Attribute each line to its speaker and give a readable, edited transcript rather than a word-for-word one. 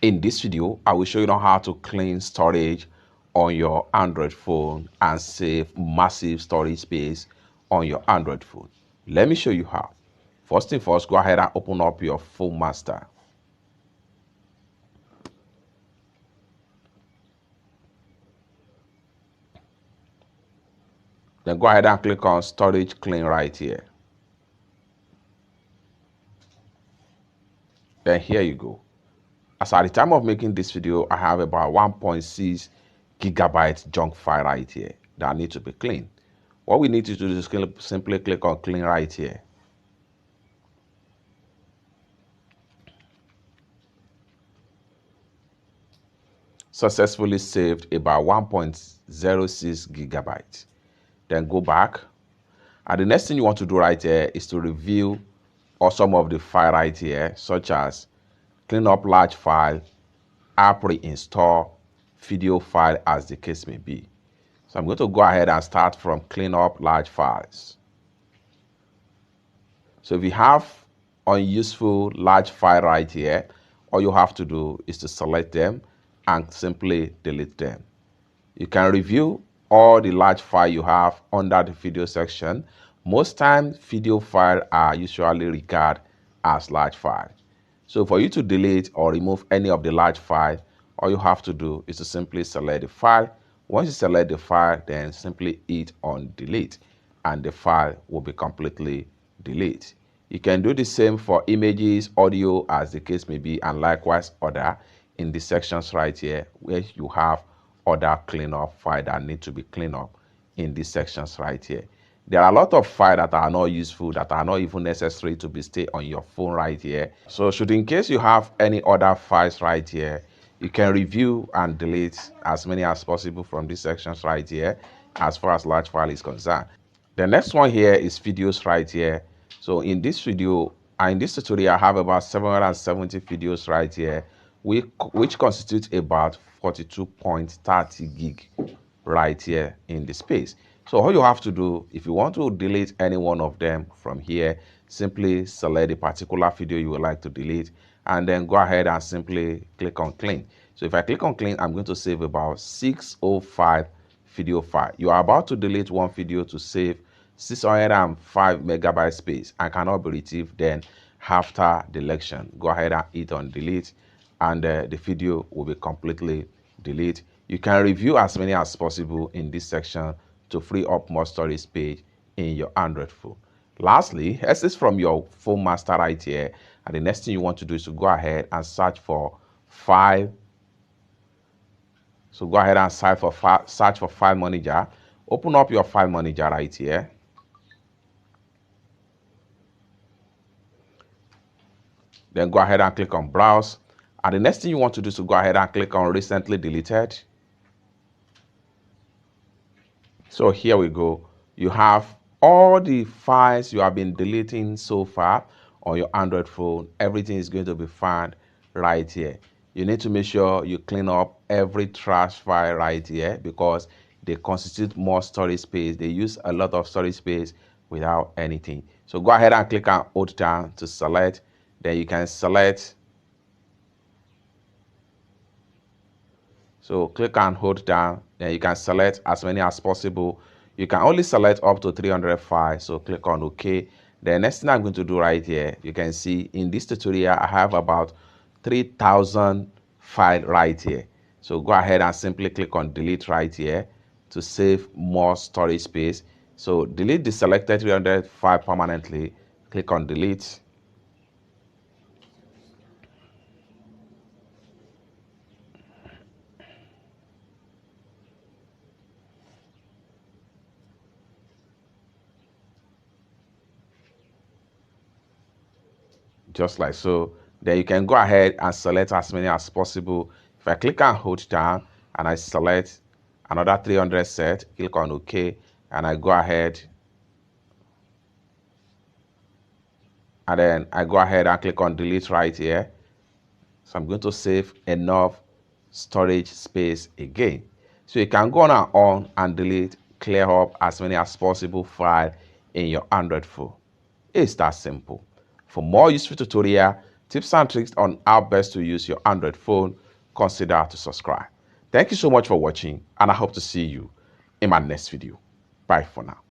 Speaker 1: In this video, I will show you how to clean storage on your Android phone and save massive storage space on your Android phone. Let me show you how. First thing first, go ahead and open up your Phone Master. Then go ahead and click on Storage Clean right here. Then here you go. As at the time of making this video, I have about 1.6 gigabyte junk file right here that need to be cleaned. What we need to do is simply click on Clean right here. Successfully saved about 1.06 gigabytes. Then go back. And the next thing you want to do right here is to review or some of the file right here, such as clean up large file, app reinstall, video file, as the case may be. So I'm going to go ahead and start from clean up large files. So if you have unuseful large file right here, all you have to do is to select them and simply delete them. You can review all the large file you have under the video section. Most times, video files are usually regarded as large file. So for you to delete or remove any of the large file, all you have to do is to simply select the file. Once you select the file, then simply hit on delete and the file will be completely deleted. You can do the same for images, audio, as the case may be, and likewise other in the sections right here where you have other cleanup files that need to be cleaned up in these sections right here. There are a lot of files that are not useful, that are not even necessary to be stay on your phone right here. So should in case you have any other files right here, you can review and delete as many as possible from these sections right here as far as large file is concerned. The next one here is videos right here. So in this video, in this tutorial, I have about 770 videos right here, which constitutes about 42.30 gig right here in the space. So all you have to do, if you want to delete any one of them from here, simply select the particular video you would like to delete and then go ahead and simply click on clean. So if I click on clean, I'm going to save about 605 video file. You are about to delete one video to save 605 megabyte space and cannot be retrieved then after deletion. Go ahead and hit on delete and the video will be completely deleted. You can review as many as possible in this section to free up more storage space in your Android phone. Lastly, exit from your Phone Master right here, and the next thing you want to do is to go ahead and search for file. So go ahead and search for File Manager. Open up your File Manager right here. Then go ahead and click on Browse. And the next thing you want to do is to go ahead and click on Recently Deleted. So here we go. You have all the files you have been deleting so far on your Android phone. Everything is going to be found right here. You need to make sure you clean up every trash file right here because they constitute more storage space. They use a lot of storage space without anything. So go ahead and click on Hold Down to select. Then you can select. So click and hold down, then you can select as many as possible. You can only select up to 300 files, so click on OK. The next thing I'm going to do right here, you can see in this tutorial, I have about 3,000 files right here. So go ahead and simply click on delete right here to save more storage space. So delete the selected 300 file permanently, click on delete. Just like so. Then you can go ahead and select as many as possible. If I click and hold down and I select another 300 set, click on OK, and I go ahead and then I go ahead and click on delete right here. So I'm going to save enough storage space again. So you can go on and delete, clear up as many as possible files in your Android phone. It's that simple. For more useful tutorial, tips and tricks on how best to use your Android phone, consider to subscribe. Thank you so much for watching, and I hope to see you in my next video. Bye for now.